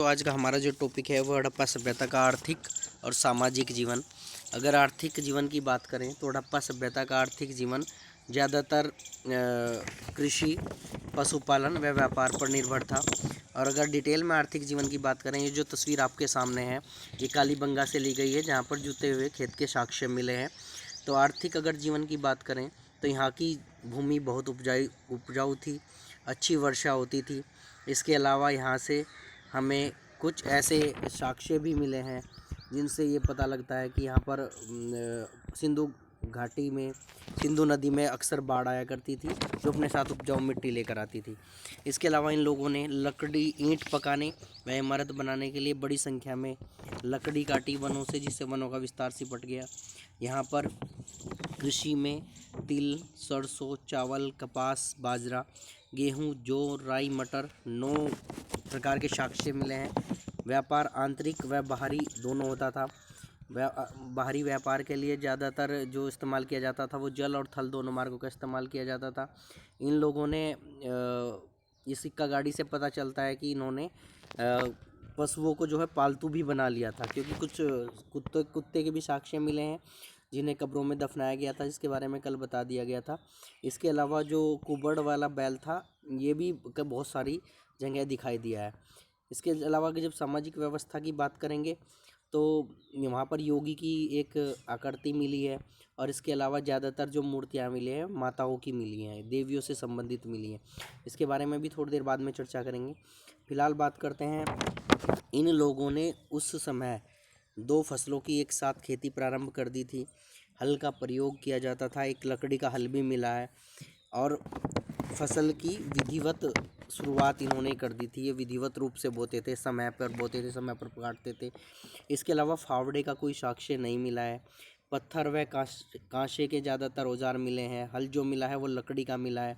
तो आज का हमारा जो टॉपिक है वो हड़प्पा सभ्यता का आर्थिक और सामाजिक जीवन। अगर आर्थिक जीवन की बात करें तो हड़प्पा सभ्यता का आर्थिक जीवन ज़्यादातर कृषि, पशुपालन व व्यापार पर निर्भर था। और अगर डिटेल में आर्थिक जीवन की बात करें, ये जो तस्वीर आपके सामने है ये कालीबंगा से ली गई है, जहाँ पर जुते हुए खेत के साक्ष्य मिले हैं। तो आर्थिक अगर जीवन की बात करें तो यहाँ की भूमि बहुत उपजाऊ थी, अच्छी वर्षा होती थी। इसके अलावा यहाँ से हमें कुछ ऐसे साक्ष्य भी मिले हैं जिनसे ये पता लगता है कि यहाँ पर सिंधु घाटी में, सिंधु नदी में अक्सर बाढ़ आया करती थी, जो अपने साथ उपजाऊ मिट्टी लेकर आती थी। इसके अलावा इन लोगों ने लकड़ी, ईंट पकाने व इमारत बनाने के लिए बड़ी संख्या में लकड़ी काटी वनों से, जिससे वनों का विस्तार सिपट गया। यहाँ पर कृषि में तिल, सरसों, चावल, कपास, बाजरा, गेहूँ, जौ, राई, मटर 9 प्रकार के साक्ष्य मिले हैं। व्यापार आंतरिक व बाहरी दोनों होता था। बाहरी व्यापार के लिए ज़्यादातर जो इस्तेमाल किया जाता था वो जल और थल दोनों मार्गों का इस्तेमाल किया जाता था। इन लोगों ने ये सिक्का गाड़ी से पता चलता है कि इन्होंने पशुओं को जो है पालतू भी बना लिया था, क्योंकि कुछ कुत्ते के भी साक्ष्य मिले हैं जिन्हें कब्रों में दफनाया गया था, जिसके बारे में कल बता दिया गया था। इसके अलावा जो कुबड़ वाला बैल था, ये भी बहुत सारी जगह दिखाई दिया है। इसके अलावा जब सामाजिक व्यवस्था की बात करेंगे तो वहाँ पर योगी की एक आकृति मिली है, और इसके अलावा ज़्यादातर जो मूर्तियाँ मिली हैं माताओं की मिली हैं, देवियों से संबंधित मिली हैं। इसके बारे में भी थोड़ी देर बाद में चर्चा करेंगे। फिलहाल बात करते हैं, इन लोगों ने उस समय 2 फसलों की एक साथ खेती प्रारंभ कर दी थी। हल का प्रयोग किया जाता था, एक लकड़ी का हल भी मिला है, और फसल की विधिवत शुरुआत इन्होंने कर दी थी। ये विधिवत रूप से बोते थे, समय पर बोते थे, समय पर काटते थे। इसके अलावा फावड़े का कोई साक्ष्य नहीं मिला है। पत्थर व कांसे के ज़्यादातर औजार मिले हैं। हल जो मिला है वो लकड़ी का मिला है।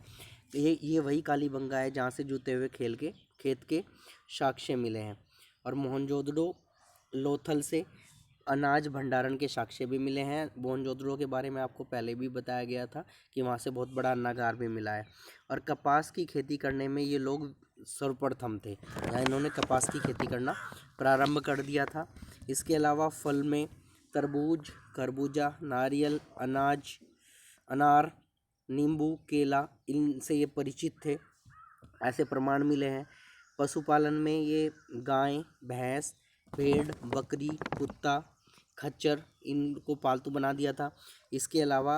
तो ये वही कालीबंगा है जहाँ से जुते हुए खेत के साक्ष्य मिले हैं। और मोहनजोदड़ो, लोथल से अनाज भंडारण के साक्ष्य भी मिले हैं। मोहनजोदड़ो के बारे में आपको पहले भी बताया गया था कि वहाँ से बहुत बड़ा अन्नागार भी मिला है। और कपास की खेती करने में ये लोग सर्वप्रथम थे, यहाँ इन्होंने कपास की खेती करना प्रारंभ कर दिया था। इसके अलावा फल में तरबूज, खरबूजा, नारियल, अनार, नींबू, केला, इनसे ये परिचित थे, ऐसे प्रमाण मिले हैं। पशुपालन में ये गाय, भैंस, भेड़, बकरी, कुत्ता, खच्चर, इनको पालतू बना दिया था। इसके अलावा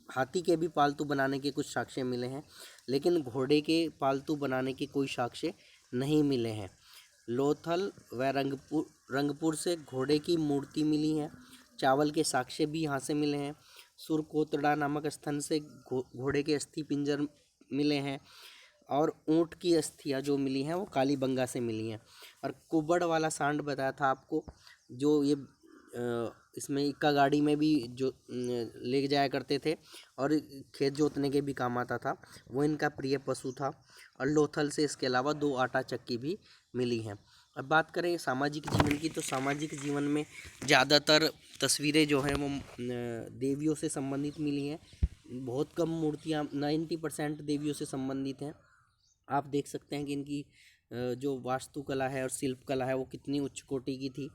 हाथी के भी पालतू बनाने के कुछ साक्ष्य मिले हैं, लेकिन घोड़े के पालतू बनाने के कोई साक्ष्य नहीं मिले हैं। लोथल व रंगपुर से घोड़े की मूर्ति मिली है। चावल के साक्ष्य भी यहाँ से मिले हैं। सुरकोतड़ा नामक स्थान से घोड़े के अस्थि पिंजर मिले हैं, और ऊँट की अस्थियाँ जो मिली हैं वो कालीबंगा से मिली हैं। और कुबड़ वाला सांड बताया था आपको, जो ये इसमें इक्का गाड़ी में भी जो ले जाया करते थे और खेत जोतने के भी काम आता था, वो इनका प्रिय पशु था। और लोथल से इसके अलावा 2 आटा चक्की भी मिली हैं। अब बात करें सामाजिक जीवन की, तो सामाजिक जीवन में ज़्यादातर तस्वीरें जो हैं वो देवियों से संबंधित मिली हैं। बहुत कम मूर्तियाँ, 90% देवियों से संबंधित हैं। आप देख सकते हैं कि इनकी जो वास्तुकला है और शिल्पकला है वो कितनी उच्च कोटि की थी,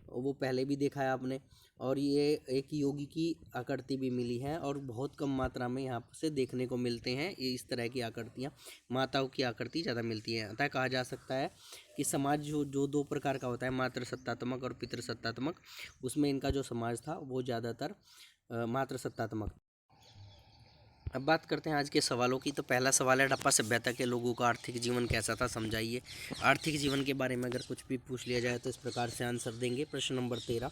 वो पहले भी देखा है आपने। और ये एक योगी की आकृति भी मिली है, और बहुत कम मात्रा में यहाँ से देखने को मिलते हैं ये इस तरह की आकृतियाँ। माताओं की आकृति ज़्यादा मिलती है। अतः कहा जा सकता है कि समाज जो 2 प्रकार का होता है, मातृ सत्तात्मक और पितृ सत्तात्मक, उसमें इनका जो समाज था वो ज़्यादातर मातृ सत्तात्मक। अब बात करते हैं आज के सवालों की। तो पहला सवाल है, हड़प्पा सभ्यता के लोगों का आर्थिक जीवन कैसा था, समझाइए। आर्थिक जीवन के बारे में अगर कुछ भी पूछ लिया जाए तो इस प्रकार से आंसर देंगे। प्रश्न नंबर 13,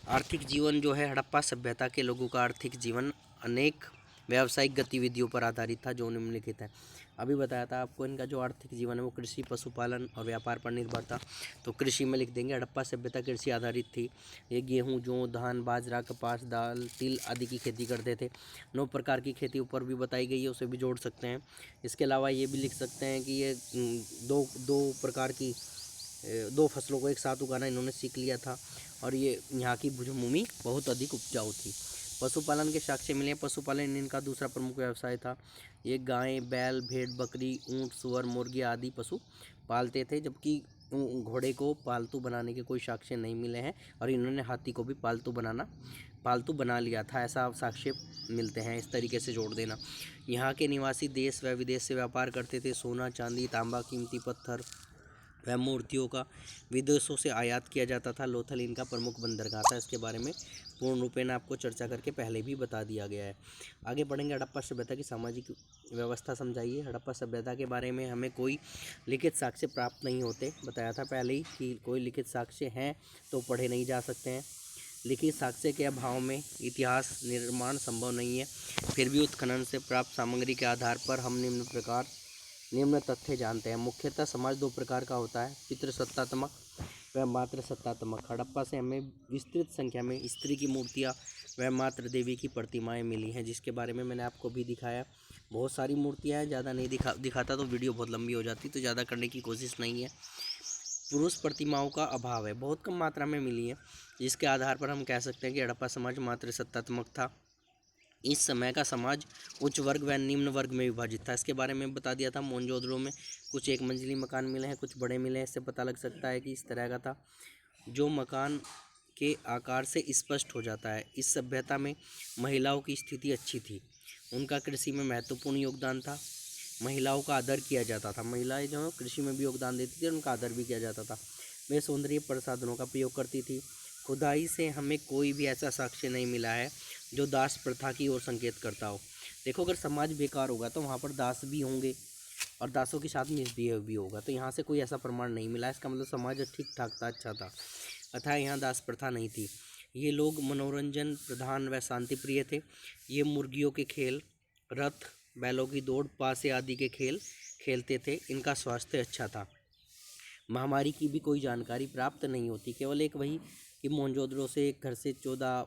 आर्थिक जीवन जो है हड़प्पा सभ्यता के लोगों का आर्थिक जीवन अनेक व्यावसायिक गतिविधियों पर आधारित था, जो निम्नलिखित है। अभी बताया था आपको, इनका जो आर्थिक जीवन है वो कृषि, पशुपालन और व्यापार पर निर्भर था। तो कृषि में लिख देंगे, हड़प्पा सभ्यता कृषि आधारित थी। ये गेहूँ, जौ, धान, बाजरा, कपास, दाल, तिल आदि की खेती करते थे। 9 प्रकार की खेती ऊपर भी बताई गई है, उसे भी जोड़ सकते हैं। इसके अलावा ये भी लिख सकते हैं कि ये दो प्रकार की 2 फसलों को एक साथ उगाना इन्होंने सीख लिया था, और ये यहाँ की भूमि बहुत अधिक उपजाऊ थी। पशुपालन के साक्ष्य मिले हैं। पशुपालन इनका दूसरा प्रमुख व्यवसाय था। ये गाय, बैल, भेड़, बकरी, ऊँट, सुअर, मुर्गी आदि पशु पालते थे, जबकि घोड़े को पालतू बनाने के कोई साक्ष्य नहीं मिले हैं। और इन्होंने हाथी को भी पालतू बना लिया था, ऐसा साक्ष्य मिलते हैं। इस तरीके से जोड़ देना। यहाँ के निवासी देश व विदेश से व्यापार करते थे। सोना, चांदी, तांबा, कीमती पत्थर व मूर्तियों का विदेशों से आयात किया जाता था। लोथल इनका प्रमुख बंदरगाह था। इसके बारे में पूर्ण रूपेण आपको चर्चा करके पहले भी बता दिया गया है। आगे बढ़ेंगे। हड़प्पा सभ्यता की सामाजिक व्यवस्था समझाइए। हड़प्पा सभ्यता के बारे में हमें कोई लिखित साक्ष्य प्राप्त नहीं होते। बताया था पहले ही कि कोई लिखित साक्ष्य हैं तो पढ़े नहीं जा सकते हैं। लिखित साक्ष्य के अभाव में इतिहास निर्माण संभव नहीं है। फिर भी उत्खनन से प्राप्त सामग्री के आधार पर हम निम्न तथ्य जानते हैं। मुख्यतः समाज दो प्रकार का होता है, पितृसत्तात्मक व मातृसत्तात्मक। हड़प्पा से हमें विस्तृत संख्या में स्त्री की मूर्तियाँ व मातृ देवी की प्रतिमाएं मिली हैं, जिसके बारे में मैंने आपको भी दिखाया। बहुत सारी मूर्तियाँ हैं, ज़्यादा नहीं दिखाता तो वीडियो बहुत लंबी हो जाती, तो ज़्यादा करने की कोशिश नहीं है। पुरुष प्रतिमाओं का अभाव है, बहुत कम मात्रा में मिली है, जिसके आधार पर हम कह सकते हैं कि हड़प्पा समाज मातृसत्तात्मक था। इस समय का समाज उच्च वर्ग व निम्न वर्ग में विभाजित था। इसके बारे में बता दिया था। मोहनजोदड़ो में कुछ एक मंजिली मकान मिले हैं, कुछ बड़े मिले हैं। इससे पता लग सकता है कि इस तरह का था, जो मकान के आकार से स्पष्ट हो जाता है। इस सभ्यता में महिलाओं की स्थिति अच्छी थी। उनका कृषि में महत्वपूर्ण योगदान था। महिलाओं का आदर किया जाता था। महिलाएं जो कृषि में भी योगदान देती थी, उनका आदर भी किया जाता था। वे सौंदर्य प्रसाधनों का प्रयोग करती थी। खुदाई से हमें कोई भी ऐसा साक्ष्य नहीं मिला है जो दास प्रथा की ओर संकेत करता हो। देखो, अगर समाज बेकार होगा तो वहाँ पर दास भी होंगे और दासों के साथ मिसबिहेव भी होगा, तो यहाँ से कोई ऐसा प्रमाण नहीं मिला। इसका मतलब समाज ठीक ठाक था, अच्छा था, अतः यहाँ दास प्रथा नहीं थी। ये लोग मनोरंजन प्रधान व शांति प्रिय थे। ये मुर्गियों के खेल, रथ, बैलों की दौड़, पासे आदि के खेल खेलते थे। इनका स्वास्थ्य अच्छा था। महामारी की भी कोई जानकारी प्राप्त नहीं होती। केवल एक वही कि मोहनजोदड़ो से एक घर से 14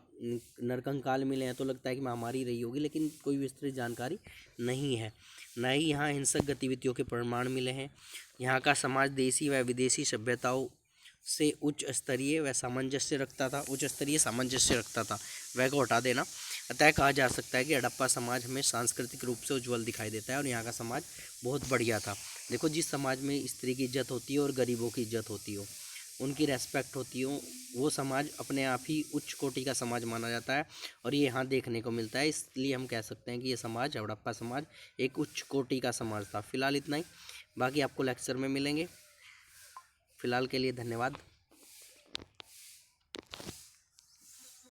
नरकंकाल मिले हैं, तो लगता है कि महामारी रही होगी, लेकिन कोई विस्तृत जानकारी नहीं है। न ही यहाँ हिंसक गतिविधियों के प्रमाण मिले हैं। यहाँ का समाज देशी व विदेशी सभ्यताओं से उच्च स्तरीय सामंजस्य रखता था। वह को हटा देना। अतः कहा जा सकता है कि हड़प्पा समाज हमें सांस्कृतिक रूप से उज्ज्वल दिखाई देता है और यहाँ का समाज बहुत बढ़िया था। देखो, जिस समाज में स्त्री की इज्जत होती है और गरीबों की इज्जत होती हो, उनकी रेस्पेक्ट होती हो, वो समाज अपने आप ही उच्च कोटि का समाज माना जाता है और ये यहाँ देखने को मिलता है। इसलिए हम कह सकते हैं कि ये समाज, हड़प्पा समाज, एक उच्च कोटि का समाज था। फिलहाल इतना ही, बाकी आपको लेक्चर में मिलेंगे। फिलहाल के लिए धन्यवाद।